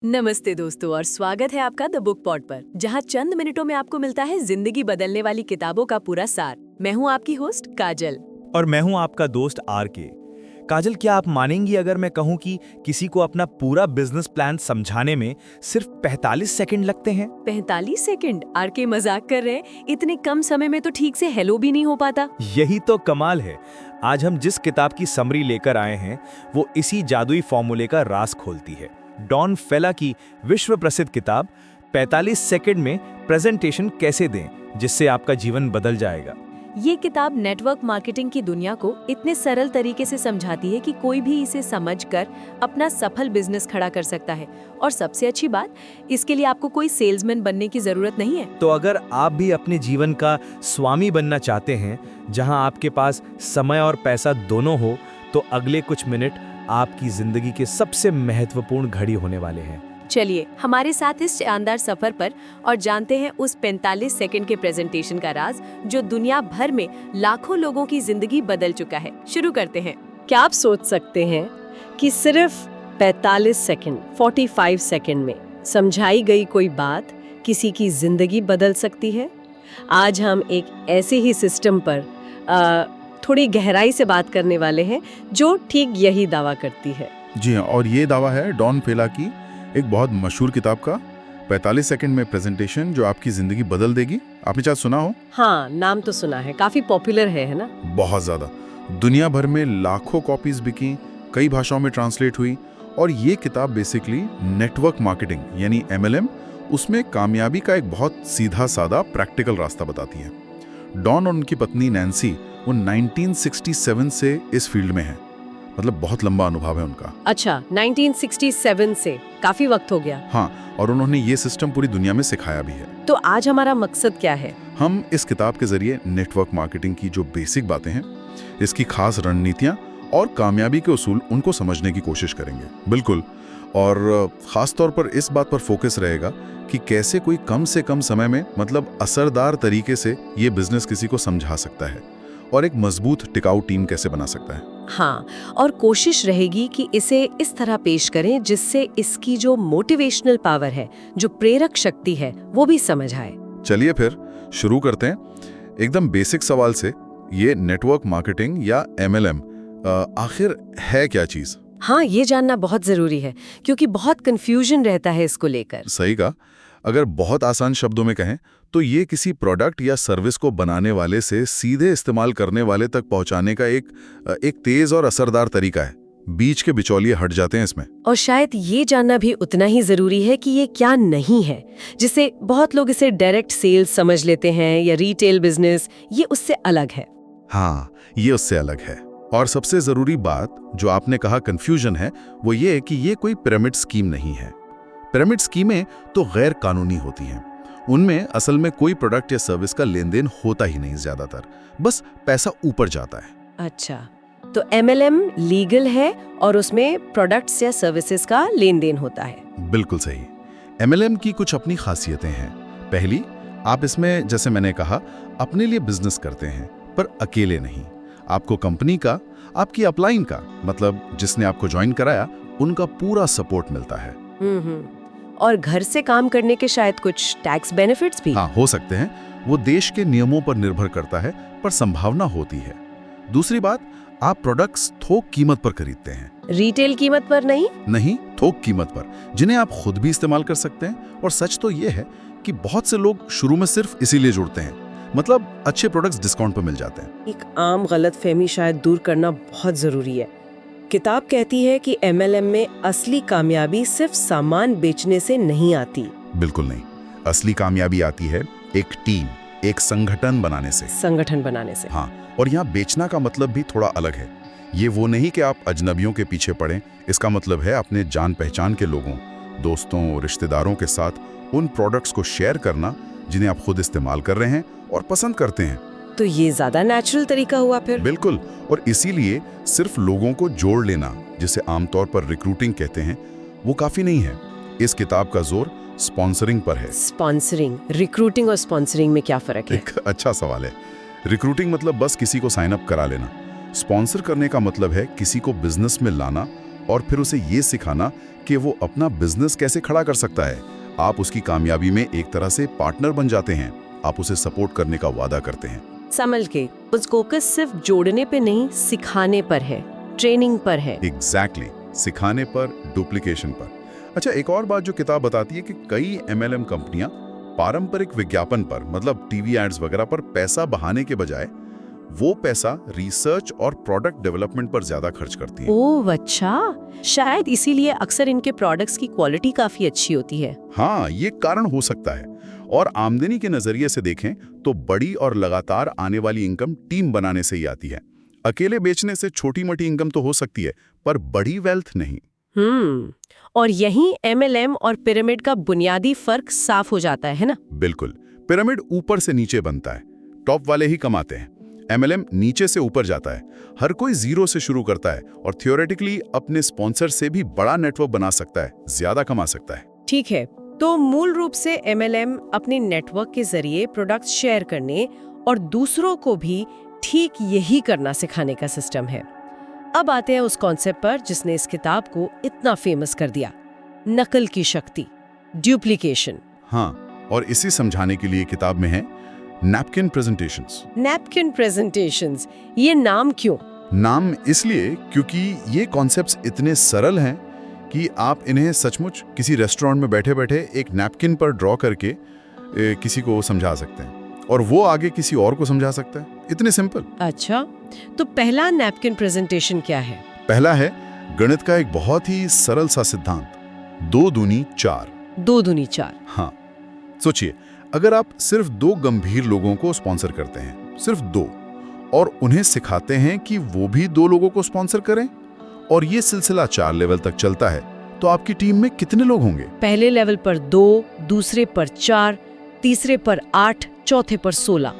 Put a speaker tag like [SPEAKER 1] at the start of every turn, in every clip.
[SPEAKER 1] नमस्ते दोस्तों और स्वागत है आपका द बुक पॉड पर, जहां चंद मिनटों में आपको मिलता है जिंदगी बदलने वाली किताबों का पूरा सार। मैं हूं आपकी होस्ट काजल।
[SPEAKER 2] और मैं हूं आपका दोस्त आर के। काजल, क्या आप मानेंगी अगर मैं कहूं कि किसी को अपना पूरा बिजनेस प्लान समझाने में सिर्फ 45 सेकंड लगते हैं?
[SPEAKER 1] 45 सेकंड? आर के मजाक कर रहे हैं? इतने कम समय में तो ठीक से हेलो भी नहीं हो पाता।
[SPEAKER 2] यही तो कमाल है। आज हम जिस किताब की समरी लेकर आए हैं वो इसी जादुई फॉर्मूले का राज खोलती है। डॉन फेला की विश्व प्रसिद्ध किताब 45 सेकंड में प्रेजेंटेशन कैसे दें, जिससे आपका जीवन बदल जाएगा।
[SPEAKER 1] ये किताब नेटवर्क मार्केटिंग की दुनिया को इतने सरल तरीके से समझाती है कि कोई भी इसे समझकर अपना सफल बिजनेस खड़ा कर सकता है। और सबसे अच्छी बात, इसके लिए आपको कोई सेल्समैन बनने की जरूरत नहीं है।
[SPEAKER 2] तो अगर आप भी अपने जीवन का स्वामी बनना चाहते हैं, जहां आपके पास समय और पैसा दोनों हो, तो अगले कुछ मिनट आपकी जिंदगी के सबसे महत्वपूर्ण घड़ी होने वाले हैं।
[SPEAKER 1] चलिए हमारे साथ इस शानदार सफर पर और जानते हैं उस 45 सेकंड के प्रेजेंटेशन का राज, जो दुनिया भर में लाखों लोगों की जिंदगी बदल चुका है। शुरू करते हैं।
[SPEAKER 3] क्या आप सोच सकते हैं कि सिर्फ 45 सेकंड 45 सेकंड में समझाई गई कोई बात किसी की जिंदगी बदल सकती है? आज हम एक ऐसे ही सिस्टम पर थोड़ी गहराई से बात करने वाले हैं जो ठीक यही दावा करती है।
[SPEAKER 4] जी हाँ, और ये दावा है डॉन फेला की एक बहुत मशहूर किताब का 45 सेकंड में प्रेजेंटेशन जो आपकी जिंदगी बदल देगी। आपने शायद सुना हो।
[SPEAKER 3] हाँ, नाम तो सुना है, काफी पॉपुलर है ना?
[SPEAKER 4] बहुत ज्यादा। दुनिया भर में लाखों कॉपीज बिकी, कई भाषाओं में ट्रांसलेट हुई। और ये किताब बेसिकली नेटवर्क मार्केटिंग यानी MLM, उसमें कामयाबी का एक बहुत सीधा साधा प्रैक्टिकल रास्ता बताती है। डॉन और उनकी पत्नी नैन्सी वो 1967 से इस फील्ड में है, मतलब बहुत लंबा अनुभव है उनका।
[SPEAKER 3] अच्छा, 1967 से काफी वक्त हो गया।
[SPEAKER 4] हाँ, और उन्होंने ये सिस्टम पूरी दुनिया में सिखाया भी है।
[SPEAKER 3] तो आज हमारा मकसद क्या है? हम
[SPEAKER 4] इस किताब के जरिए नेटवर्क मार्केटिंग की जो बेसिक बातें हैं, इसकी खास रणनीतियां और कामयाबी के उसूल, उनको समझने की कोशिश करेंगे। बिल्कुल। और खास तौर पर इस बात पर फोकस रहेगा कि कैसे कोई कम से कम समय में, मतलब असरदार तरीके से ये बिजनेस किसी को समझा सकता है और एक मजबूत टिकाऊ टीम कैसे बना सकता है।
[SPEAKER 3] हाँ, और कोशिश रहेगी कि इसे इस तरह पेश करें जिससे इसकी जो मोटिवेशनल पावर है, जो प्रेरक शक्ति है, वो भी समझ आए।
[SPEAKER 4] चलिए फिर शुरू करते हैं एकदम बेसिक सवाल से। ये नेटवर्क मार्केटिंग या MLM आखिर है क्या चीज?
[SPEAKER 3] हाँ, ये जानना बहुत जरूरी है क्योंकि बहुत कंफ्यूजन रहता है इसको लेकर।
[SPEAKER 4] सही कहा। अगर बहुत आसान शब्दों में कहें तो ये किसी प्रोडक्ट या सर्विस को बनाने वाले से सीधे इस्तेमाल करने वाले तक पहुंचाने का एक तेज और असरदार तरीका है। बीच के बिचौलिए हट जाते हैं इसमें।
[SPEAKER 3] और शायद ये जानना भी उतना ही जरूरी है कि ये क्या नहीं है, जिसे बहुत लोग इसे डायरेक्ट सेल्स समझ लेते हैं या रिटेल बिजनेस। ये उससे अलग है।
[SPEAKER 4] हाँ, ये उससे अलग है। और सबसे जरूरी बात जो आपने कहा कंफ्यूजन है, वो ये कि ये कोई पिरामिड स्कीम नहीं है। पिरामिड स्कीमें तो गैर कानूनी होती हैं। उनमें असल में कोई प्रोडक्ट या सर्विस का लेन देन होता ही नहीं, ज्यादातर बस पैसा ऊपर जाता है।
[SPEAKER 3] अच्छा, तो MLM लीगल है और उसमें प्रोडक्ट्स या सर्विसेज का लेन देन होता है।
[SPEAKER 4] बिल्कुल सही। MLM की कुछ अपनी खासियतें हैं। पहली, आप इसमें, जैसे मैंने कहा, अपने लिए बिजनेस करते हैं, पर अकेले नहीं। आपको कंपनी का, आपकी अपलाइन का, मतलब जिसने आपको ज्वाइन कराया, उनका पूरा सपोर्ट मिलता है।
[SPEAKER 3] और घर से काम करने के शायद कुछ टैक्स बेनिफिट्स भी।
[SPEAKER 4] हाँ, हो सकते हैं। वो देश के नियमों पर निर्भर करता है, पर संभावना होती है। दूसरी बात, आप प्रोडक्ट्स थोक कीमत पर खरीदते हैं,
[SPEAKER 3] रिटेल कीमत पर नहीं।
[SPEAKER 4] नहीं, थोक कीमत पर, जिन्हें आप खुद भी इस्तेमाल कर सकते हैं। और सच तो ये है कि बहुत से लोग शुरू में सिर्फ इसीलिए जुड़ते हैं, मतलब अच्छे प्रोडक्ट्स डिस्काउंट पर मिल जाते हैं।
[SPEAKER 3] एक आम गलतफहमी शायद दूर करना बहुत जरूरी है। किताब कहती है कि MLM में असली कामयाबी सिर्फ सामान बेचने से नहीं आती।
[SPEAKER 4] बिल्कुल नहीं। असली कामयाबी आती है एक टीम, एक संगठन बनाने से। हाँ, और यहाँ बेचना का मतलब भी थोड़ा अलग है। ये वो नहीं कि आप अजनबियों के पीछे पड़ें। इसका मतलब है अपने जान पहचान के लोगों, दोस्तों, रिश्तेदारों के साथ उन प्रोडक्ट्स को शेयर करना जिन्हें आप खुद इस्तेमाल कर रहे हैं और पसंद करते हैं।
[SPEAKER 3] तो ये ज्यादा नेचुरल तरीका हुआ फिर।
[SPEAKER 4] बिल्कुल। और इसीलिए सिर्फ लोगों को जोड़ लेना, जिसे आमतौर पर रिक्रूटिंग कहते हैं, वो काफी नहीं है। इस किताब का जोर स्पॉन्सरिंग पर है।
[SPEAKER 3] स्पॉन्सरिंग, रिक्रूटिंग और स्पॉन्सरिंग में क्या फर्क है?
[SPEAKER 4] एक अच्छा सवाल है। रिक्रूटिंग मतलब बस किसी को साइन अप करा लेना। स्पॉन्सर करने का मतलब है किसी को बिजनेस में लाना और फिर उसे ये सिखाना कि वो अपना बिजनेस कैसे खड़ा कर सकता है। आप उसकी कामयाबी में एक तरह से पार्टनर बन जाते हैं, आप उसे सपोर्ट करने का वादा करते हैं।
[SPEAKER 3] समझ के उस फोकस सिर्फ जोड़ने पे नहीं, सिखाने पर है, ट्रेनिंग पर है।
[SPEAKER 4] एग्जैक्टली, सिखाने पर, डुप्लीकेशन पर। अच्छा, एक और बात जो किताब बताती है कि कई MLM कंपनियां पारंपरिक विज्ञापन पर, मतलब टीवी एड्स वगैरह पर पैसा बहाने के बजाय वो पैसा रिसर्च और प्रोडक्ट डेवलपमेंट पर ज्यादा खर्च करती हैं।
[SPEAKER 3] ओह अच्छा, शायद इसीलिए अक्सर इनके प्रोडक्ट्स की क्वालिटी काफी अच्छी होती है।
[SPEAKER 4] हाँ, ये कारण हो सकता है। और आमदनी के नजरिए से देखें तो बड़ी और लगातार आने वाली इनकम टीम बनाने से ही आती है। अकेले बेचने से छोटी मोटी इनकम तो हो सकती है, पर बड़ी वेल्थ नहीं।
[SPEAKER 3] और यही MLM और पिरामिड का बुनियादी फर्क साफ हो जाता है ना?
[SPEAKER 4] बिल्कुल, पिरामिड ऊपर से नीचे बनता है, टॉप वाले ही कमाते हैं। MLM नीचे से ऊपर जाता है, हर कोई जीरो से शुरू करता है और थियोरेटिकली अपने स्पॉन्सर से भी बड़ा नेटवर्क बना सकता है, ज्यादा कमा सकता है।
[SPEAKER 3] ठीक है, तो मूल रूप से MLM अपने नेटवर्क के जरिए प्रोडक्ट शेयर करने और दूसरों को भी ठीक यही करना सिखाने का सिस्टम है। अब आते हैं उस कॉन्सेप्ट पर जिसने इस किताब को इतना फेमस कर दिया, नकल की शक्ति, डुप्लीकेशन।
[SPEAKER 4] हाँ, और इसी समझाने के लिए किताब में है नैपकिन प्रेजेंटेशंस।
[SPEAKER 3] नैपकिन प्रेजेंटेशंस, ये नाम क्यों?
[SPEAKER 4] नाम इसलिए क्योंकि ये कॉन्सेप्ट्स इतने सरल हैं कि आप इन्हें सचमुच किसी रेस्टोरेंट में बैठे बैठे एक नैपकिन पर ड्रॉ करके किसी को समझा सकते हैं और वो आगे किसी और को समझा सकता है। इतने सिंपल।
[SPEAKER 3] अच्छा, तो पहला नैपकिन प्रेजेंटेशन क्या है?
[SPEAKER 4] पहला है गणित का एक बहुत ही सरल सा सिद्धांत, 2 दूनी 4।
[SPEAKER 3] 2 दूनी 4।
[SPEAKER 4] हाँ, सोचिए, अगर आप सिर्फ 2 गंभीर लोगों को स्पॉन्सर करते हैं, सिर्फ 2, और उन्हें सिखाते हैं कि वो भी 2 लोगों को स्पॉन्सर करें, और ये सिलसिला 4 लेवल तक चलता है, तो आपकी टीम में कितने लोग होंगे?
[SPEAKER 3] पहले लेवल पर 2, दूसरे पर 4, तीसरे पर 8, चौथे पर 16,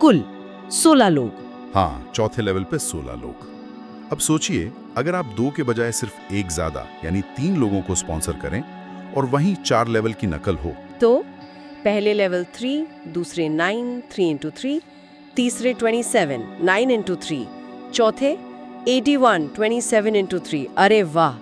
[SPEAKER 3] कुल 16 लोग।
[SPEAKER 4] हाँ, चौथे लेवल पे 16 लोग। अब सोचिए, अगर आप 2 के बजाय सिर्फ 1 ज्यादा यानी 3 लोगों को स्पॉन्सर करें और वहीं 4 लेवल की नकल हो,
[SPEAKER 3] तो पहले लेवल 3, दूसरे 9, 3 into 3, तीसरे 27, 9 into 3, चौथे 81, 27 into 3। अरे वाह,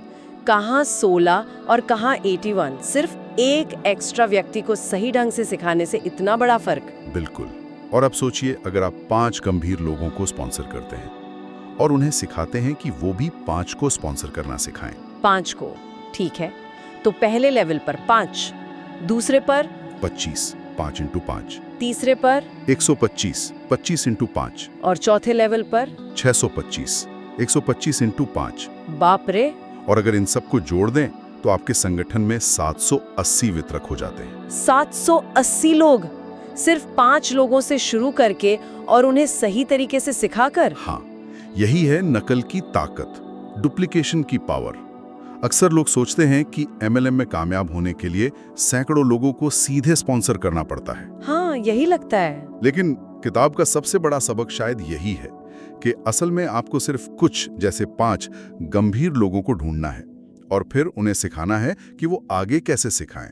[SPEAKER 3] कहाँ 16 और कहाँ 81, सिर्फ एक एक्स्ट्रा व्यक्ति को सही ढंग से सिखाने से इतना बड़ा फर्क।
[SPEAKER 4] बिल्कुल। और अब सोचिए, अगर आप 5 गंभीर लोगों को स्पॉन्सर करते हैं और उन्हें सिखाते हैं कि वो भी 5 को स्पॉन्सर करना सिखाएं।
[SPEAKER 3] 5 को, ठीक है, तो पहले लेवल पर 5, दूसरे पर
[SPEAKER 4] 25, 5 into 5,
[SPEAKER 3] तीसरे पर
[SPEAKER 4] 125, 25 into 5,
[SPEAKER 3] और चौथे लेवल पर
[SPEAKER 4] 625, 125 into 5।
[SPEAKER 3] बाप रे!
[SPEAKER 4] और अगर इन सबको जोड़ दें तो आपके संगठन में 780 वितरक हो जाते हैं।
[SPEAKER 3] 780 लोग, सिर्फ 5 लोगों से शुरू करके और उन्हें सही तरीके से सिखाकर।
[SPEAKER 4] हाँ, यही है नकल की ताकत, डुप्लीकेशन की पावर। अक्सर लोग सोचते हैं कि MLM में कामयाब होने के लिए सैकड़ों लोगों को सीधे स्पॉन्सर करना पड़ता है।
[SPEAKER 3] हाँ, यही लगता है।
[SPEAKER 4] लेकिन किताब का सबसे बड़ा सबक शायद यही है कि असल में आपको सिर्फ कुछ, जैसे 5 गंभीर लोगों को ढूंढना है और फिर उन्हें सिखाना है कि वो आगे कैसे सिखाएं।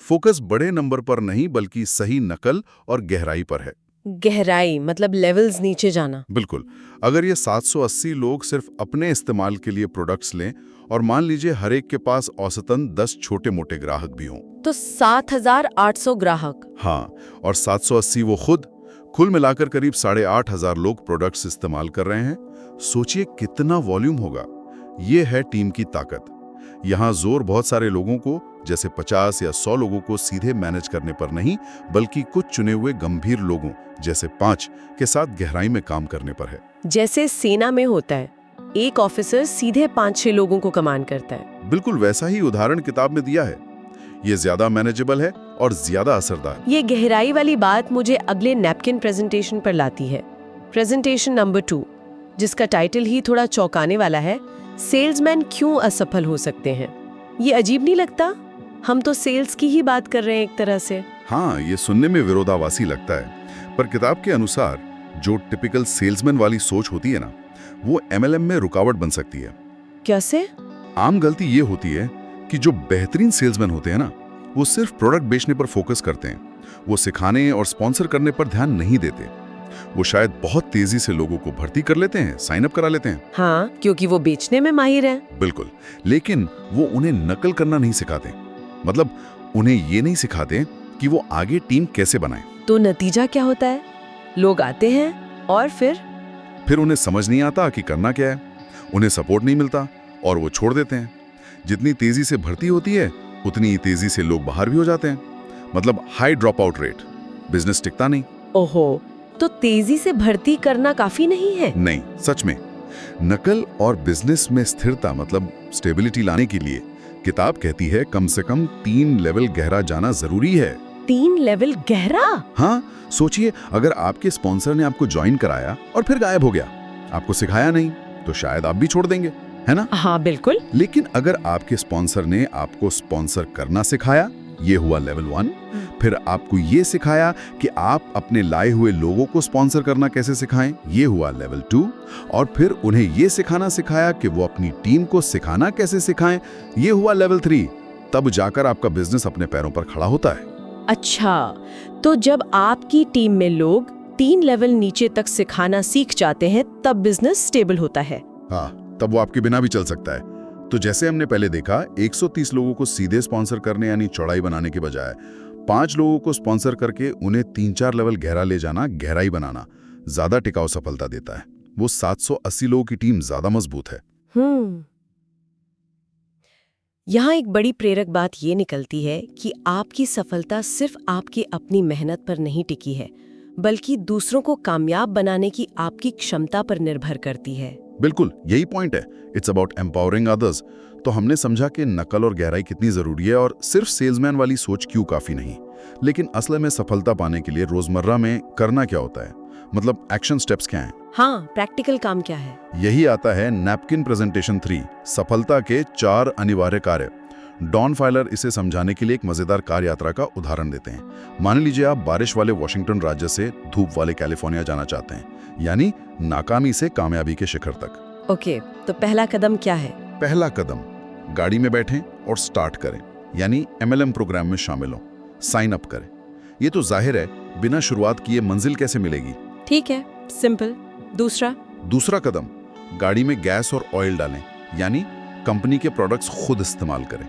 [SPEAKER 4] फोकस बड़े नंबर पर नहीं बल्कि सही नकल और गहराई पर है।
[SPEAKER 3] गहराई मतलब लेवल्स नीचे जाना।
[SPEAKER 4] बिल्कुल। अगर ये 780 लोग सिर्फ अपने इस्तेमाल के लिए प्रोडक्ट्स लें और मान लीजिए हर एक के पास औसतन 10 छोटे मोटे ग्राहक भी हों,
[SPEAKER 3] तो 7,800 ग्राहक।
[SPEAKER 4] हाँ, और 780 वो खुद, कुल मिलाकर करीब 8,500 लोग प्रोडक्ट्स इस्तेमाल कर रहे हैं। सोचिए कितना वॉल्यूम होगा। ये है टीम की ताकत। यहाँ जोर बहुत सारे लोगों को, जैसे 50 या 100 लोगों को सीधे मैनेज करने पर नहीं, बल्कि कुछ चुने हुए गंभीर लोगों, जैसे 5 के साथ गहराई में काम करने पर है।
[SPEAKER 3] जैसे सेना में होता है, एक ऑफिसर सीधे 5-6 लोगों को कमांड करता है।
[SPEAKER 4] बिल्कुल वैसा ही उदाहरण किताब में दिया है। ये ज्यादा मैनेजेबल है और ज्यादा असरदार।
[SPEAKER 3] ये गहराई वाली बात मुझे अगले नैपकिन प्रेजेंटेशन पर लाती है, प्रेजेंटेशन नंबर 2, जिसका टाइटल ही थोड़ा चौंकाने वाला है, सेल्समैन क्यों असफल हो सकते हैं। ये अजीब नहीं लगता? हम तो सेल्स की ही बात कर रहे हैं एक तरह से।
[SPEAKER 4] हाँ, ये सुनने में विरोधाभासी लगता है, पर किताब के अनुसार जो टिपिकल सेल्समैन वाली सोच होती है ना, वो MLM में रुकावट बन सकती है।
[SPEAKER 3] कैसे?
[SPEAKER 4] आम गलती ये होती है कि जो बेहतरीन सेल्समैन होते हैं ना, वो सिर्फ प्रोडक्ट बेचने पर फोकस करते हैं, वो सिखाने और स्पॉन्सर करने पर ध्यान नहीं देते। वो शायद बहुत तेजी से लोगों को भर्ती कर लेते हैं, साइन अप करा लेते हैं।
[SPEAKER 3] हाँ, क्योंकि वो बेचने में माहिर हैं।
[SPEAKER 4] बिल्कुल, लेकिन वो उन्हें नकल करना नहीं सिखाते। मतलब उन्हें ये नहीं सिखाते कि वो आगे टीम कैसे बनाएं।
[SPEAKER 3] तो नतीजा क्या होता है? लोग आते हैं और फिर
[SPEAKER 4] उन्हें समझ नहीं आता कि करना क्या है, उन्हें सपोर्ट नहीं मिलता और वो छोड़ देते हैं। जितनी तेजी से भर्ती होती है उतनी ही तेजी से लोग बाहर भी हो जाते हैं। मतलब high drop out rate, business टिकता नहीं।
[SPEAKER 3] ओहो, तो तेजी से भर्ती करना काफी नहीं है?
[SPEAKER 4] नहीं, सच में। नकल और बिजनेस में स्थिरता मतलब स्टेबिलिटी लाने के लिए किताब कहती है कम से कम 3 लेवल गहरा जाना जरूरी है।
[SPEAKER 3] 3 लेवल गहरा?
[SPEAKER 4] हाँ, सोचिए, अगर आपके स्पॉन्सर ने आपको ज्वाइन कराया और फिर गायब हो गया, आपको सिखाया नहीं, तो शायद आप भी छोड़ देंगे, है ना?
[SPEAKER 3] हाँ बिल्कुल।
[SPEAKER 4] लेकिन अगर आपके स्पॉन्सर ने आपको स्पॉन्सर करना सिखाया, ये हुआ लेवल 1। फिर आपको ये सिखाया कि आप अपने लाए हुए लोगों को स्पॉन्सर करना कैसे सिखाएं, ये हुआ लेवल 2। और फिर उन्हें ये सिखाना सिखाया कि वो अपनी टीम को सिखाना कैसे सिखाएं, ये हुआ लेवल 3। तब जाकर आपका बिजनेस अपने पैरों पर खड़ा होता है।
[SPEAKER 3] अच्छा, तो जब आपकी टीम में लोग 3 लेवल नीचे तक सिखाना सीख जाते हैं तब बिजनेस स्टेबल होता है।
[SPEAKER 4] हाँ, तब वो आपके बिना भी चल सकता है। तो जैसे हमने पहले देखा, 130 लोगों को सीधे स्पॉन्सर करने यानी चौड़ाई बनाने के बजाय 5 लोगों को स्पॉन्सर करके उन्हें 3-4 लेवल गहरा ले जाना, गहराई बनाना ज्यादा टिकाऊ सफलता देता है। वो 780 लोगों की टीम ज्यादा मजबूत है।
[SPEAKER 3] यहाँ एक बड़ी प्रेरक बात ये निकलती है कि आपकी सफलता सिर्फ आपकी अपनी मेहनत पर नहीं टिकी है, बल्कि दूसरों को कामयाब बनाने की आपकी क्षमता पर निर्भर करती है।
[SPEAKER 4] बिल्कुल, यही पॉइंट है। It's about empowering others. तो हमने समझा कि नकल और गहराई कितनी जरूरी है और सिर्फ सेल्समैन वाली सोच क्यों काफी नहीं। लेकिन असल में सफलता पाने के लिए रोजमर्रा में करना क्या होता है, मतलब एक्शन स्टेप्स क्या हैं?
[SPEAKER 3] हाँ, प्रैक्टिकल काम क्या है?
[SPEAKER 4] यही आता है नैपकिन प्रेजेंटेशन 3, सफलता के 4 अनिवार्य कार्य। डॉन फाइलर इसे समझाने के लिए एक मजेदार कार यात्रा का उदाहरण देते हैं। मान लीजिए आप बारिश वाले वॉशिंगटन राज्य से धूप वाले कैलिफोर्निया जाना चाहते हैं, यानी नाकामी से कामयाबी के शिखर तक।
[SPEAKER 3] ओके, तो पहला कदम क्या है?
[SPEAKER 4] पहला कदम, गाड़ी में बैठें और स्टार्ट करें, यानी MLM प्रोग्राम में शामिल हों, साइन अप करें। ये तो जाहिर है, बिना शुरुआत किए मंजिल कैसे मिलेगी?
[SPEAKER 3] ठीक है, सिंपल। दूसरा कदम, गाड़ी में गैस और ऑयल डालें, यानी कंपनी के प्रोडक्ट्स खुद इस्तेमाल करें।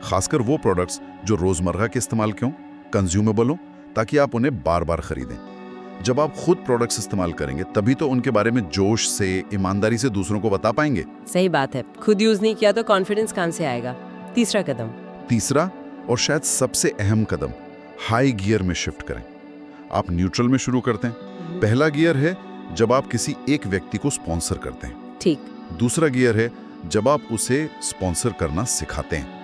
[SPEAKER 3] खासकर वो प्रोडक्ट्स जो रोजमर्रा के इस्तेमाल के हों, कंज्यूमेबल हों, ताकि आप उन्हें बार बार खरीदें। जब आप खुद प्रोडक्ट्स इस्तेमाल करेंगे तभी तो उनके बारे में जोश से, ईमानदारी से दूसरों को बता पाएंगे। सही बात है, खुद यूज नहीं किया तो कॉन्फिडेंस कहां से आएगा? तीसरा और शायद सबसे अहम कदम, हाई गियर में शिफ्ट करें। आप न्यूट्रल में शुरू करते हैं। पहला गियर है जब आप किसी एक व्यक्ति को स्पॉन्सर करते हैं। ठीक।
[SPEAKER 4] दूसरा गियर है जब आप उसे स्पॉन्सर करना सिखाते हैं।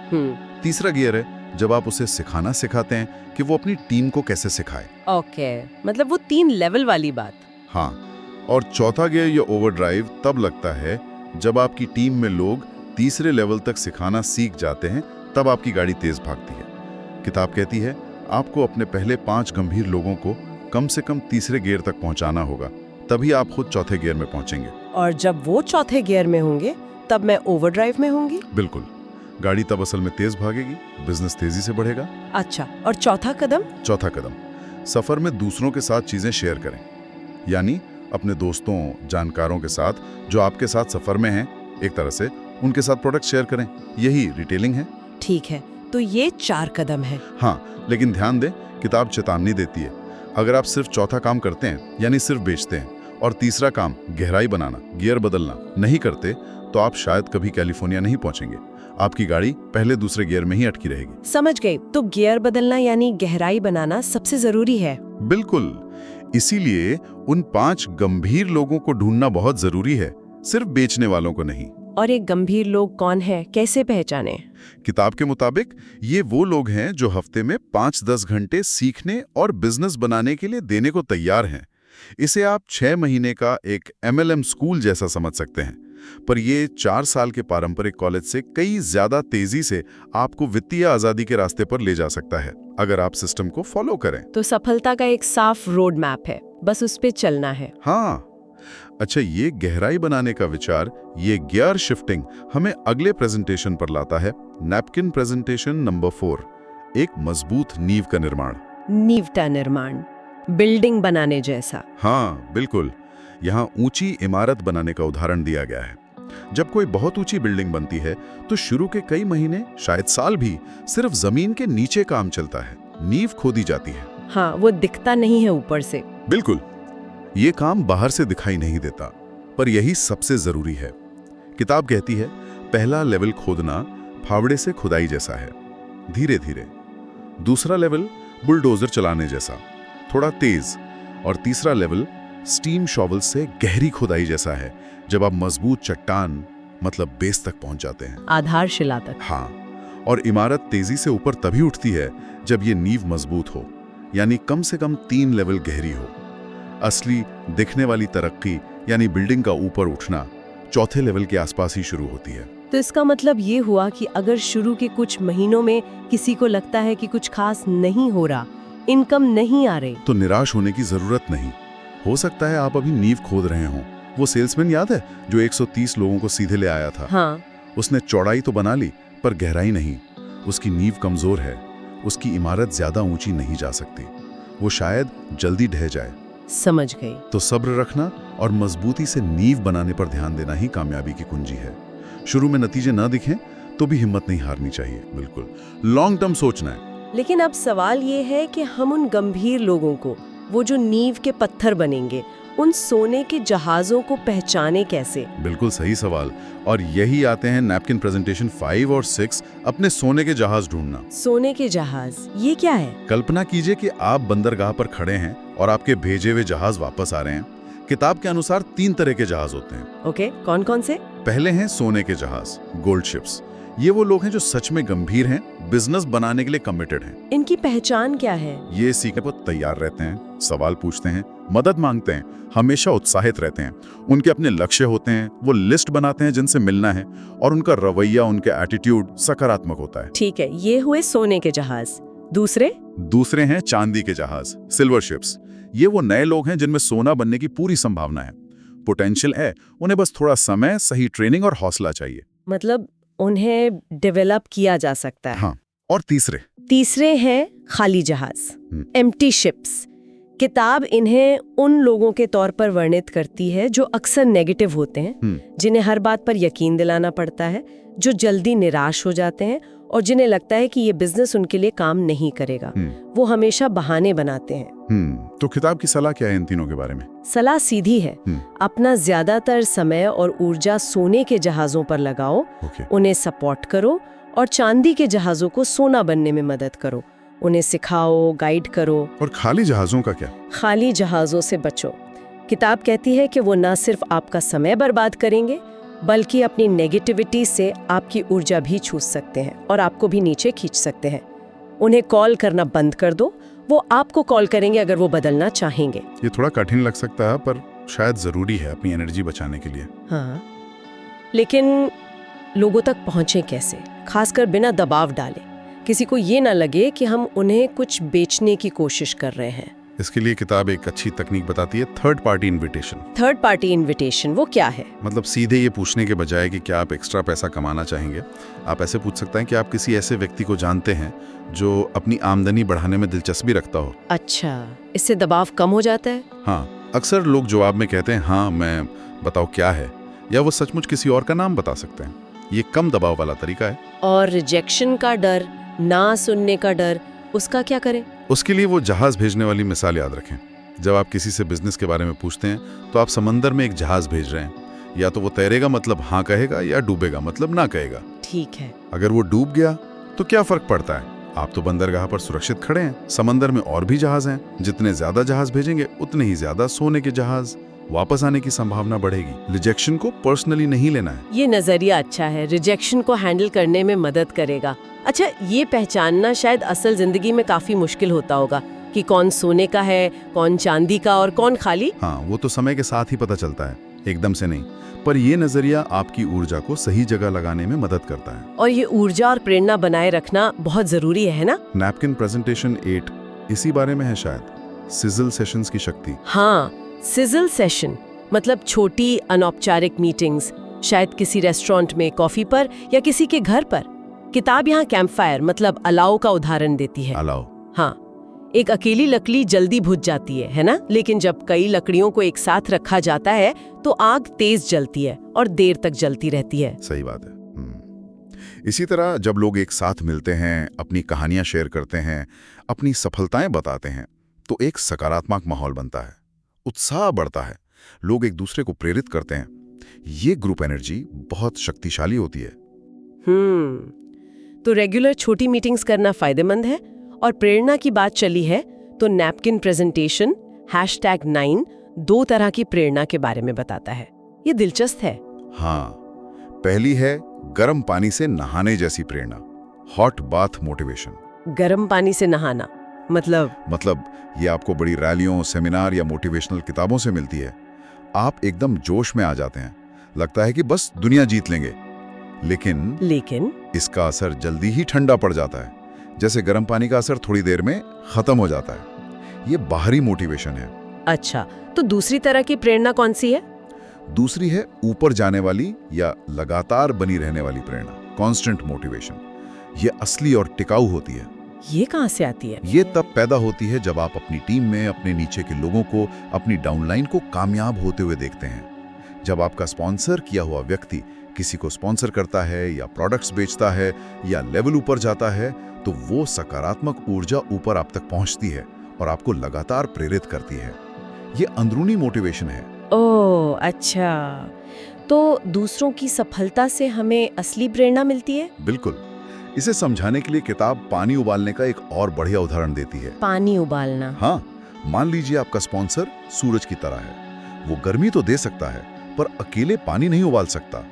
[SPEAKER 4] तीसरा गियर है जब आप उसे सिखाना सिखाते हैं कि वो अपनी टीम को कैसे सिखाए।
[SPEAKER 3] ओके, मतलब वो 3 लेवल वाली बात।
[SPEAKER 4] हाँ, और चौथा गियर या ओवरड्राइव तब लगता है जब आपकी टीम में लोग तीसरे लेवल तक सिखाना सीख जाते हैं, तब आपकी गाड़ी तेज भागती है। किताब कहती है आपको अपने पहले 5 गंभीर लोगों को कम से कम तीसरे गियर तक पहुंचाना होगा, तभी आप खुद चौथे गियर में पहुंचेंगे।
[SPEAKER 3] और जब वो चौथे गियर में होंगे तब मैं ओवरड्राइव में होंगी?
[SPEAKER 4] बिल्कुल, गाड़ी तब असल में तेज भागेगी, बिजनेस तेजी से बढ़ेगा।
[SPEAKER 3] अच्छा, और चौथा कदम?
[SPEAKER 4] चौथा कदम, सफर में दूसरों के साथ चीजें शेयर करें, यानी अपने दोस्तों, जानकारों के साथ जो आपके साथ सफर में हैं, एक तरह से उनके साथ प्रोडक्ट शेयर करें। यही रिटेलिंग है।
[SPEAKER 3] ठीक है, तो ये 4 कदम है।
[SPEAKER 4] हाँ, लेकिन ध्यान दें, किताब चेतावनी देती है, अगर आप सिर्फ चौथा काम करते हैं, यानी सिर्फ बेचते हैं, और तीसरा काम गहराई बनाना, गियर बदलना नहीं करते, तो आप शायद कभी कैलिफोर्निया नहीं पहुंचेंगे। आपकी गाड़ी पहले दूसरे गियर में ही अटकी रहेगी।
[SPEAKER 3] समझ गई, तो गियर बदलना यानी गहराई बनाना सबसे जरूरी है।
[SPEAKER 4] बिल्कुल, इसीलिए उन 5 गंभीर लोगों को ढूंढना बहुत जरूरी है, सिर्फ बेचने वालों को नहीं।
[SPEAKER 3] और एक गंभीर लोग कौन है, कैसे पहचाने?
[SPEAKER 4] किताब के मुताबिक ये वो लोग हैं जो हफ्ते में 5-10 घंटे सीखने और बिजनेस बनाने के लिए देने को तैयार हैं। इसे आप 6 महीने का एक MLM स्कूल जैसा समझ सकते हैं, पर ये 4 साल के पारंपरिक कॉलेज से कई ज्यादा तेजी से आपको वित्तीय आजादी के रास्ते पर ले जा सकता है, अगर आप सिस्टम को फॉलो करें।
[SPEAKER 3] तो सफलता का एक साफ रोड मैप है, बस उस पे चलना है।
[SPEAKER 4] हाँ। अच्छा, ये गहराई बनाने का विचार, ये गियर शिफ्टिंग हमें अगले प्रेजेंटेशन पर लाता है, नैपकिन प्रेजेंटेशन नंबर 4, एक मजबूत नींव का निर्माण।
[SPEAKER 3] नींव का निर्माण। बिल्डिंग बनाने जैसा।
[SPEAKER 4] हाँ बिल्कुल, यहाँ ऊंची इमारत बनाने का उदाहरण दिया गया है। जब कोई बहुत ऊंची बिल्डिंग बनती है तो शुरू के कई महीने, शायद साल भी, सिर्फ जमीन के नीचे काम चलता है, नींव खोदी जाती है।
[SPEAKER 3] हाँ, वो दिखता नहीं है ऊपर से।
[SPEAKER 4] बिल्कुल, ये काम बाहर से दिखाई नहीं देता, पर यही सबसे जरूरी है। किताब कहती है पहला लेवल खोदना फावड़े से खुदाई जैसा है, धीरे धीरे। दूसरा लेवल बुलडोजर चलाने जैसा, थोड़ा तेज। और तीसरा लेवल स्टीम शॉवल से गहरी खुदाई जैसा है, जब आप मजबूत चट्टान मतलब बेस तक पहुंच जाते हैं,
[SPEAKER 3] आधारशिला तक।
[SPEAKER 4] हाँ, और इमारत तेजी से ऊपर तभी उठती है जब ये नींव मजबूत हो, यानी कम से कम 3 लेवल गहरी हो। असली दिखने वाली तरक्की यानी बिल्डिंग का ऊपर उठना चौथे लेवल के आसपास ही शुरू होती है।
[SPEAKER 3] तो इसका मतलब ये हुआ कि अगर शुरू के कुछ महीनों में किसी को लगता है कि कुछ खास नहीं हो रहा, इनकम नहीं आ रही,
[SPEAKER 4] तो निराश होने की जरूरत नहीं। हो सकता है आप अभी नींव खोद रहे हों। वो सेल्समैन याद है जो 130 लोगों को सीधे ले आया था?
[SPEAKER 3] हाँ।
[SPEAKER 4] उसने चौड़ाई तो बना ली पर गहराई नहीं। उसकी नींव कमजोर है, उसकी इमारत ज्यादा ऊंची नहीं जा सकती, वो शायद जल्दी ढह जाए।
[SPEAKER 3] समझ गई।
[SPEAKER 4] तो सब्र रखना और मजबूती से नींव बनाने पर ध्यान देना ही कामयाबी की कुंजी है। शुरू में नतीजे ना दिखें तो भी हिम्मत नहीं हारनी चाहिए। बिल्कुल लॉन्ग टर्म सोचना है।
[SPEAKER 3] लेकिन अब सवाल ये है कि हम उन गंभीर लोगों को, वो जो नींव के पत्थर बनेंगे, उन सोने के जहाजों को पहचाने कैसे?
[SPEAKER 4] बिल्कुल सही सवाल। और यही आते हैं नैपकिन प्रेजेंटेशन 5 और 6, अपने सोने के जहाज ढूंढना।
[SPEAKER 3] सोने के जहाज, ये क्या है?
[SPEAKER 4] कल्पना कीजिए कि आप बंदरगाह पर खड़े हैं और आपके भेजे हुए जहाज वापस आ रहे हैं। किताब के अनुसार 3 तरह के जहाज होते हैं।
[SPEAKER 3] ओके, कौन कौन से?
[SPEAKER 4] पहले हैं सोने के जहाज, गोल्ड शिप्स। ये वो लोग हैं जो सच में गंभीर हैं, बिजनेस बनाने के लिए कमिटेड हैं।
[SPEAKER 3] इनकी पहचान क्या है?
[SPEAKER 4] ये सीखने पर तैयार रहते हैं, सवाल पूछते हैं, मदद मांगते हैं, हमेशा उत्साहित रहते हैं। उनके अपने लक्ष्य होते हैं, वो लिस्ट बनाते हैं जिनसे मिलना है, और उनका रवैया, उनके एटीट्यूड सकारात्मक होता है।
[SPEAKER 3] ठीक है, ये हुए सोने के जहाज। दूसरे
[SPEAKER 4] हैं चांदी के जहाज, सिल्वर शिप्स। ये वो नए लोग हैं जिनमें सोना बनने की पूरी संभावना है, पोटेंशियल है, उन्हें बस थोड़ा समय, सही ट्रेनिंग और हौसला चाहिए।
[SPEAKER 3] मतलब उन्हें डेवलप किया जा सकता है।
[SPEAKER 4] हाँ। और
[SPEAKER 3] तीसरे हैं खाली जहाज, एम्प्टी शिप्स। किताब इन्हें उन लोगों के तौर पर वर्णित करती है जो अक्सर नेगेटिव होते हैं, जिन्हें हर बात पर यकीन दिलाना पड़ता है, जो जल्दी निराश हो जाते हैं और जिन्हें लगता है कि ये बिजनेस उनके लिए काम नहीं करेगा। वो हमेशा बहाने बनाते हैं।
[SPEAKER 4] तो किताब की सलाह क्या है इन तीनों के बारे में?
[SPEAKER 3] सलाह सीधी है, अपना ज्यादातर समय और ऊर्जा सोने के जहाजों पर लगाओ, उन्हें सपोर्ट करो और चांदी के जहाजों को सोना बनने में मदद करो, उन्हें सिखाओ, गाइड करो।
[SPEAKER 4] और खाली जहाजों का क्या?
[SPEAKER 3] खाली जहाजों से बचो। किताब कहती है कि वो न सिर्फ आपका समय बर्बाद करेंगे, बल्कि अपनी नेगेटिविटी से आपकी ऊर्जा भी छूस सकते हैं और आपको भी नीचे खींच सकते हैं। उन्हें कॉल करना बंद कर दो, वो आपको कॉल करेंगे अगर वो बदलना चाहेंगे।
[SPEAKER 4] ये थोड़ा कठिन लग सकता है, पर शायद जरूरी है अपनी एनर्जी बचाने के लिए।
[SPEAKER 3] हाँ, लेकिन लोगों तक पहुंचे कैसे? खासकर बिना दबाव डाले, किसी को ये ना लगे कि हम उन्हें कुछ बेचने की कोशिश कर रहे हैं।
[SPEAKER 4] इसके लिए किताब एक अच्छी तकनीक बताती है, third party invitation.
[SPEAKER 3] Third party invitation वो क्या है?
[SPEAKER 4] मतलब सीधे ये पूछने के बजाय कि क्या आप एक्स्ट्रा पैसा कमाना चाहेंगे, आप ऐसे पूछ सकते हैं कि आप किसी ऐसे व्यक्ति को जानते हैं जो अपनी आमदनी बढ़ाने में दिलचस्पी रखता हो।
[SPEAKER 3] अच्छा, इससे दबाव कम हो जाता है?
[SPEAKER 4] हाँ, अक्सर लोग जवाब में कहते हैं हाँ मैं, बताओ क्या है, या वो सचमुच किसी और का नाम बता सकते हैं। ये कम दबाव वाला तरीका है।
[SPEAKER 3] और रिजेक्शन का डर, ना सुनने का डर, उसका क्या करें?
[SPEAKER 4] उसके लिए वो जहाज भेजने वाली मिसाल याद रखें। जब आप किसी से बिजनेस के बारे में पूछते हैं तो आप समंदर में एक जहाज भेज रहे हैं, या तो वो तैरेगा मतलब हाँ कहेगा, या डूबेगा मतलब ना कहेगा।
[SPEAKER 3] ठीक है।
[SPEAKER 4] अगर वो डूब गया तो क्या फर्क पड़ता है? आप तो बंदरगाह पर सुरक्षित खड़े हैं, समंदर में और भी जहाज हैं। जितने ज्यादा जहाज भेजेंगे उतने ही ज्यादा सोने के जहाज वापस आने की संभावना बढ़ेगी। रिजेक्शन को पर्सनली नहीं लेना है।
[SPEAKER 3] ये नजरिया अच्छा है, रिजेक्शन को हैंडल करने में मदद करेगा। अच्छा, ये पहचानना शायद असल जिंदगी में काफी मुश्किल होता होगा कि कौन सोने का है, कौन चांदी का और कौन खाली।
[SPEAKER 4] हाँ, वो तो समय के साथ ही पता चलता है, एकदम से नहीं। पर ये नजरिया आपकी ऊर्जा को सही जगह लगाने में मदद करता है।
[SPEAKER 3] और ये ऊर्जा और प्रेरणा बनाए रखना बहुत जरूरी है ना?
[SPEAKER 4] नैपकिन प्रेजेंटेशन 8 इसी बारे में है शायद, सिजल सेशंस की शक्ति।
[SPEAKER 3] हाँ, सिजल सेशन मतलब छोटी अनौपचारिक मीटिंग्स, शायद किसी रेस्टोरेंट में, कॉफी पर या किसी के घर पर। किताब यहाँ कैंप फायर मतलब अलाव का उदाहरण देती है।
[SPEAKER 4] अलाव?
[SPEAKER 3] हाँ, एक अकेली लकड़ी जल्दी बुझ जाती है ना? लेकिन जब कई लकड़ियों को एक साथ रखा जाता है तो आग तेज जलती है और देर तक जलती रहती है।
[SPEAKER 4] सही बात है। इसी तरह जब लोग एक साथ मिलते हैं, अपनी कहानियां शेयर करते हैं, अपनी सफलताएं बताते हैं, तो एक सकारात्मक माहौल बनता है, उत्साह बढ़ता है, लोग एक दूसरे को प्रेरित करते हैं। ये ग्रुप एनर्जी बहुत शक्तिशाली होती है।
[SPEAKER 3] तो रेगुलर छोटी मीटिंग्स करना फायदेमंद है। और प्रेरणा की बात चली है तो नैपकिन प्रेजेंटेशन #9 2 तरह की प्रेरणा के बारे में बताता है। ये दिलचस्प है।
[SPEAKER 4] हाँ, पहली है गर्म पानी से नहाने जैसी प्रेरणा, हॉट बाथ मोटिवेशन।
[SPEAKER 3] गर्म पानी से नहाना
[SPEAKER 4] मतलब ये आपको बड़ी रैलियों, सेमिनार या मोटिवेशनल किताबों से मिलती है। आप एकदम जोश में आ जाते हैं, लगता है कि बस दुनिया जीत लेंगे। लेकिन इसका असर जल्दी ही ठंडा पड़ जाता है, जैसे गर्म पानी का असर थोड़ी देर में खत्म हो जाता है। ये बाहरी मोटिवेशन है।
[SPEAKER 3] अच्छा, तो दूसरी तरह की प्रेरणा कौन सी है?
[SPEAKER 4] दूसरी है ऊपर जाने वाली या लगातार बनी रहने वाली प्रेरणा, कांस्टेंट मोटिवेशन। ये असली और टिकाऊ होती है।
[SPEAKER 3] ये कहाँ से आती है?
[SPEAKER 4] ये तब पैदा होती है जब आप अपनी टीम में अपने नीचे के लोगों को, अपनी डाउनलाइन को कामयाब होते हुए देखते हैं। जब आपका स्पॉन्सर किया हुआ व्यक्ति किसी को स्पॉन्सर करता है या प्रोडक्ट्स बेचता है या लेवल ऊपर जाता है, तो वो सकारात्मक ऊर्जा ऊपर आप तक पहुंचती है और आपको लगातार प्रेरित करती है। ये अंदरूनी मोटिवेशन है।
[SPEAKER 3] ओह अच्छा, तो दूसरों की सफलता से हमें असली प्रेरणा मिलती है?
[SPEAKER 4] बिल्कुल। इसे समझाने के लिए किताब पानी उबालने का एक और बढ़िया उदाहरण देती है।
[SPEAKER 3] पानी उबालना?
[SPEAKER 4] हाँ, मान लीजिए आपका स्पॉन्सर सूरज की तरह है। वो गर्मी तो दे सकता है, पर अकेले पानी नहीं उबाल सकता।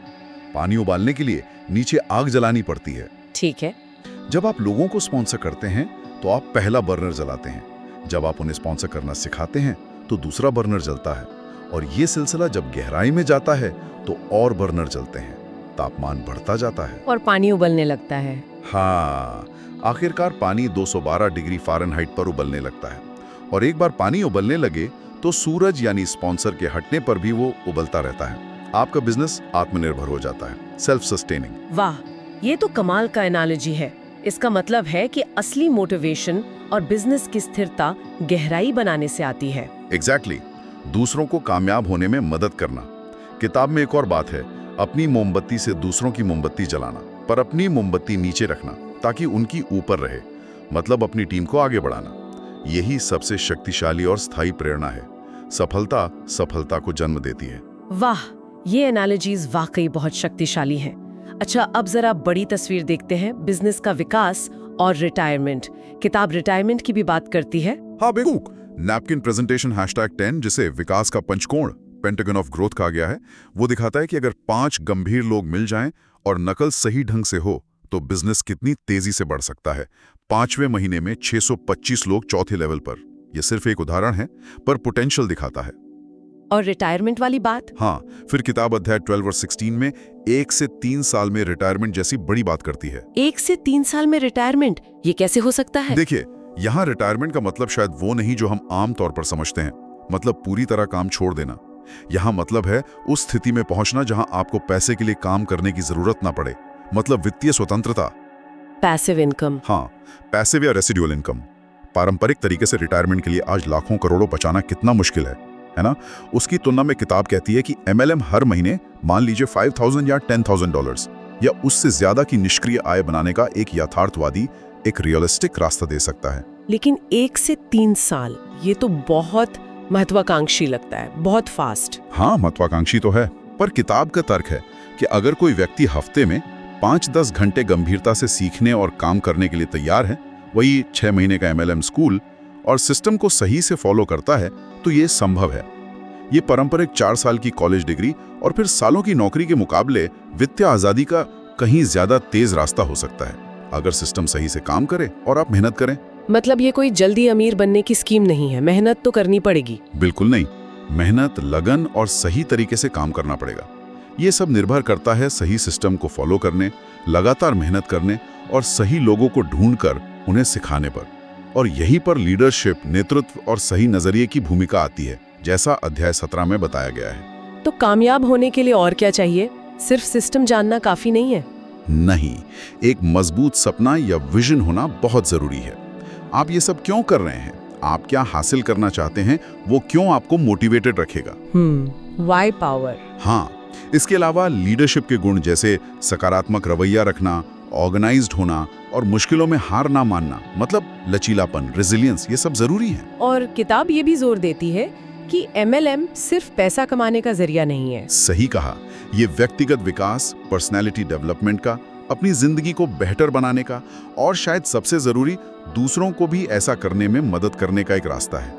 [SPEAKER 4] पानी उबालने के लिए नीचे आग जलानी पड़ती है।
[SPEAKER 3] ठीक है।
[SPEAKER 4] जब आप लोगों को स्पॉन्सर करते हैं तो आप पहला बर्नर जलाते हैं। जब आप उन्हें स्पॉन्सर करना सिखाते हैं तो दूसरा बर्नर जलता है, और ये सिलसिला जब गहराई में जाता है तो और बर्नर जलते हैं। तापमान बढ़ता जाता है
[SPEAKER 3] और पानी उबलने लगता है।
[SPEAKER 4] हाँ, आखिरकार पानी 212 डिग्री फ़ारेनहाइट पर उबलने लगता है। और एक बार पानी उबलने लगे तो सूरज यानी स्पॉन्सर के हटने पर भी वो उबलता रहता है। आपका बिजनेस आत्मनिर्भर हो जाता है, सेल्फ सस्टेनिंग।
[SPEAKER 3] वाह, ये तो कमाल का एनालॉजी है। इसका मतलब है कि असली मोटिवेशन और बिजनेस की स्थिरता गहराई बनाने से आती है।
[SPEAKER 4] एग्जैक्टली। दूसरों को कामयाब होने में मदद करना। किताब में एक और बात है, अपनी मोमबत्ती से दूसरों की मोमबत्ती जलाना, पर अपनी मोमबत्ती नीचे रखना ताकि उनकी ऊपर रहे, मतलब अपनी टीम को आगे बढ़ाना। यही सबसे शक्तिशाली और स्थायी प्रेरणा है। सफलता सफलता को जन्म देती है।
[SPEAKER 3] वाह, ये एनालॉजीज वाकई बहुत शक्तिशाली हैं। अच्छा, अब जरा बड़ी तस्वीर देखते हैं, बिजनेस का विकास और रिटायरमेंट। किताब रिटायरमेंट की भी बात करती है।
[SPEAKER 4] हाँ बेवकूफ। नैपकिन प्रेजेंटेशन #10, जिसे विकास का पंचकोण, पेंटागन ऑफ ग्रोथ कहा गया है, वो दिखाता है कि अगर 5 गंभीर लोग मिल जाएं और नकल सही ढंग से हो तो बिजनेस कितनी तेजी से बढ़ सकता है। 5वें महीने में 625 लोग चौथे लेवल पर। यह सिर्फ एक उदाहरण है, पर पोटेंशियल दिखाता है।
[SPEAKER 3] और रिटायरमेंट वाली बात?
[SPEAKER 4] हाँ, फिर किताब अध्याय 12 और 16 में 1 से 3 साल में रिटायरमेंट जैसी बड़ी बात करती है।
[SPEAKER 3] 1 से 3 साल में रिटायरमेंट, ये कैसे हो सकता है?
[SPEAKER 4] देखिए, यहाँ रिटायरमेंट का मतलब शायद वो नहीं जो हम आम तौर पर समझते हैं, मतलब पूरी तरह काम छोड़ देना। यहाँ मतलब है उस स्थिति में पहुंचना जहां आपको पैसे के लिए काम करने की जरूरत ना पड़े, मतलब वित्तीय स्वतंत्रता।
[SPEAKER 3] Passive income.
[SPEAKER 4] हाँ, पैसिव या रेसिडुअल इनकम। पारंपरिक तरीके से रिटायरमेंट के लिए आज लाखों करोड़ों बचाना कितना मुश्किल है ना? उसकी तुलना में किताब कहती है कि MLM हर महीने मान लीजिए $5,000 या $10,000 या उससे ज्यादा की निष्क्रिय आय बनाने का एक यथार्थवादी, एक रियलिस्टिक रास्ता दे सकता है।
[SPEAKER 3] लेकिन 1 से 3 साल, ये तो बहुत महत्वाकांक्षी लगता है, बहुत फास्ट।
[SPEAKER 4] हाँ, महत्वाकांक्षी तो है, पर किताब का तर्क है कि अगर कोई व्यक्ति हफ्ते में 5-10 घंटे गंभीरता से सीखने और काम करने के लिए तैयार है, वही 6 महीने का MLM स्कूल, और सिस्टम को सही से फॉलो करता है, तो ये संभव है। ये पारंपरिक 4 साल की कॉलेज डिग्री और फिर सालों की नौकरी के मुकाबले वित्तीय आजादी का कहीं ज्यादा तेज रास्ता हो सकता है, अगर सिस्टम सही से काम करे और आप मेहनत करें।
[SPEAKER 3] मतलब ये कोई जल्दी अमीर बनने की स्कीम नहीं है, मेहनत तो करनी पड़ेगी।
[SPEAKER 4] बिल्कुल नहीं, मेहनत, लगन और सही तरीके से काम करना पड़ेगा। ये सब निर्भर करता है सही सिस्टम को फॉलो करने, लगातार मेहनत करने और सही लोगों को ढूंढकर उन्हें सिखाने पर। और यहीं पर लीडरशिप, नेतृत्व और सही नजरिए की भूमिका आती है, जैसा अध्याय 17 में बताया गया है।
[SPEAKER 3] तो कामयाब होने के लिए और क्या चाहिए? सिर्फ सिस्टम जानना काफी नहीं है?
[SPEAKER 4] नहीं, एक मजबूत सपना या विजन होना बहुत जरूरी है। आप ये सब क्यों कर रहे हैं, आप क्या हासिल करना चाहते हैं, वो क्यों आपको मोटिवेटेड रखेगा।
[SPEAKER 3] Why power.
[SPEAKER 4] हाँ, इसके अलावा लीडरशिप के गुण जैसे सकारात्मक रवैया रखना, ऑर्गेनाइज्ड होना और मुश्किलों में हार ना मानना, मतलब लचीलापन, रेजिलियंस, ये सब जरूरी है।
[SPEAKER 3] और किताब ये भी जोर देती है कि MLM सिर्फ पैसा कमाने का जरिया नहीं है।
[SPEAKER 4] सही कहा, ये व्यक्तिगत विकास, पर्सनैलिटी डेवलपमेंट का, अपनी जिंदगी को बेहतर बनाने का और शायद सबसे जरूरी दूसरों को भी ऐसा करने में मदद करने का एक रास्ता है।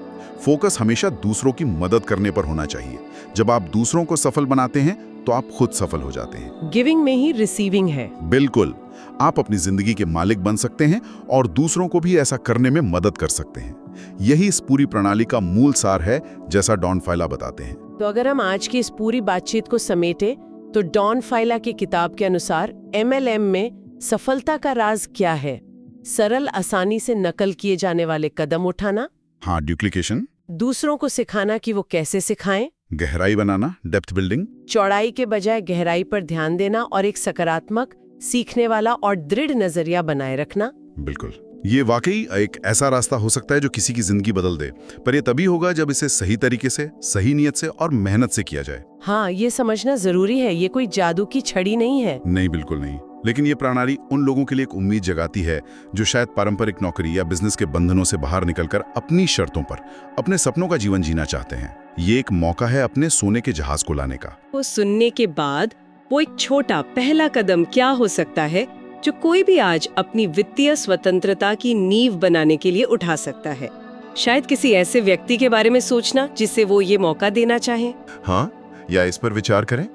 [SPEAKER 4] फोकस हमेशा दूसरों की मदद करने पर होना चाहिए। जब आप दूसरों को सफल बनाते हैं तो आप खुद सफल हो जाते हैं।
[SPEAKER 3] गिविंग में ही रिसीविंग है।
[SPEAKER 4] बिल्कुल, आप अपनी जिंदगी के मालिक बन सकते हैं और दूसरों को भी ऐसा करने में मदद कर सकते हैं। यही इस पूरी प्रणाली का मूल सार है, जैसा डॉन फाइला बताते हैं।
[SPEAKER 3] तो अगर हम आज की इस पूरी बातचीत को समेटे तो डॉन फाइला की किताब के अनुसार MLM में सफलता का राज क्या है? सरल, आसानी से नकल किए जाने वाले कदम उठाना।
[SPEAKER 4] हाँ, ड्यूप्लिकेशन।
[SPEAKER 3] दूसरों को सिखाना कि वो कैसे सिखाएं।
[SPEAKER 4] गहराई बनाना, डेप्थ बिल्डिंग।
[SPEAKER 3] चौड़ाई के बजाय गहराई पर ध्यान देना और एक सकारात्मक, सीखने वाला और दृढ़ नजरिया बनाए रखना।
[SPEAKER 4] बिल्कुल, ये वाकई एक ऐसा रास्ता हो सकता है जो किसी की जिंदगी बदल दे, पर यह तभी होगा जब इसे सही तरीके से, सही नियत से और मेहनत से किया जाए।
[SPEAKER 3] हाँ, ये समझना जरूरी है, ये कोई जादू की छड़ी नहीं है।
[SPEAKER 4] नहीं, बिल्कुल नहीं। लेकिन ये प्रणाली उन लोगों के लिए एक उम्मीद जगाती है जो शायद पारंपरिक नौकरी या बिजनेस के बंधनों से बाहर निकलकर अपनी शर्तों पर अपने सपनों का जीवन जीना चाहते हैं। ये एक मौका है अपने सोने के जहाज को लाने का।
[SPEAKER 3] वो सुनने के बाद वो एक छोटा पहला कदम क्या हो सकता है जो कोई भी आज अपनी वित्तीय स्वतंत्रता की नींव बनाने के लिए उठा सकता है? शायद किसी ऐसे व्यक्ति के बारे में सोचना जिसे वो ये मौका देना चाहे।
[SPEAKER 5] हाँ, या इस पर विचार करें।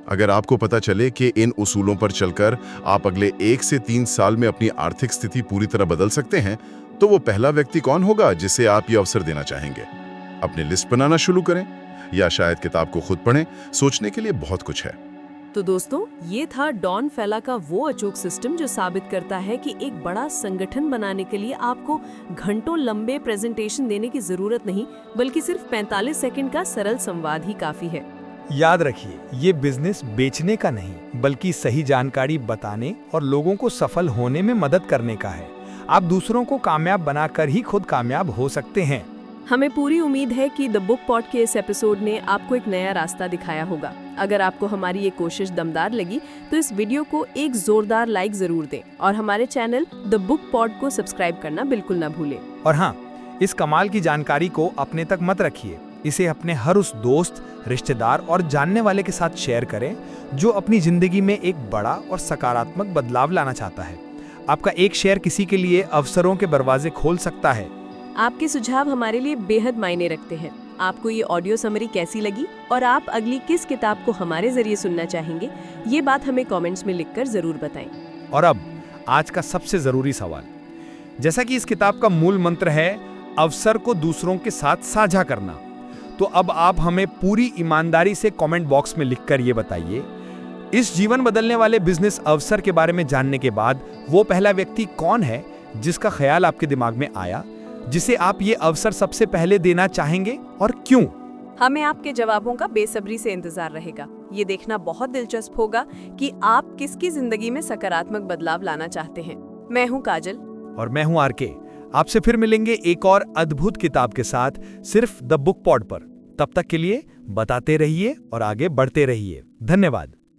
[SPEAKER 5] अगर आपको पता चले कि इन उसूलों पर चलकर आप अगले 1 से 3 साल में अपनी आर्थिक स्थिति पूरी तरह बदल सकते हैं, तो वो पहला व्यक्ति कौन होगा जिसे आप ये अवसर देना चाहेंगे? अपनी लिस्ट बनाना शुरू करें या शायद किताब को खुद पढ़ें। सोचने के लिए बहुत कुछ है।
[SPEAKER 1] तो दोस्तों, ये था डॉन फेला का वो अचूक सिस्टम जो साबित करता है कि एक बड़ा संगठन बनाने के लिए आपको घंटों लंबे प्रेजेंटेशन देने की जरूरत नहीं, बल्कि सिर्फ 45 सेकंड का सरल संवाद ही काफी है।
[SPEAKER 2] याद रखिए, ये बिजनेस बेचने का नहीं, बल्कि सही जानकारी बताने और लोगों को सफल होने में मदद करने का है। आप दूसरों को कामयाब बनाकर ही खुद कामयाब हो सकते हैं।
[SPEAKER 1] हमें पूरी उम्मीद है कि द बुक पॉड के इस एपिसोड ने आपको एक नया रास्ता दिखाया होगा। अगर आपको हमारी ये कोशिश दमदार लगी तो इस वीडियो को एक जोरदार लाइक जरूर दें और हमारे चैनल द बुक पॉड को सब्सक्राइब करना बिल्कुल ना भूलें।
[SPEAKER 2] और हाँ, इस कमाल की जानकारी को अपने तक मत रखिए। इसे अपने हर उस दोस्त, रिश्तेदार और जानने वाले के साथ शेयर करें जो अपनी जिंदगी में एक बड़ा और सकारात्मक बदलाव लाना चाहता है। आपका एक शेयर किसी के लिए अवसरों के दरवाजे खोल सकता है।
[SPEAKER 1] आपके सुझाव हमारे लिए बेहद मायने रखते हैं। आपको ये ऑडियो समरी कैसी लगी और आप अगली किस किताब को हमारे जरिए सुनना चाहेंगे, ये बात हमें कमेंट्स में लिखकर जरूर बताएं।
[SPEAKER 2] और अब आज का सबसे जरूरी सवाल। जैसा कि इस किताब का मूल मंत्र है अवसर को दूसरों के साथ साझा करना, तो अब आप हमें पूरी ईमानदारी से कमेंट बॉक्स में लिखकर ये बताइए, इस जीवन बदलने वाले बिजनेस अवसर के बारे में जानने के बाद वो पहला व्यक्ति कौन है जिसका ख्याल आपके दिमाग में आया, जिसे आप ये अवसर सबसे पहले देना चाहेंगे और क्यों?
[SPEAKER 1] हमें आपके जवाबों का बेसब्री से इंतजार रहेगा। ये देखना बहुत दिलचस्प होगा कि आप किसकी जिंदगी में सकारात्मक बदलाव लाना चाहते हैं। मैं हूँ काजल
[SPEAKER 2] और मैं हूँ आरके। आपसे फिर मिलेंगे एक और अद्भुत किताब के साथ, सिर्फ द बुक पॉड पर। तब तक के लिए बताते रहिए और आगे बढ़ते रहिए। धन्यवाद।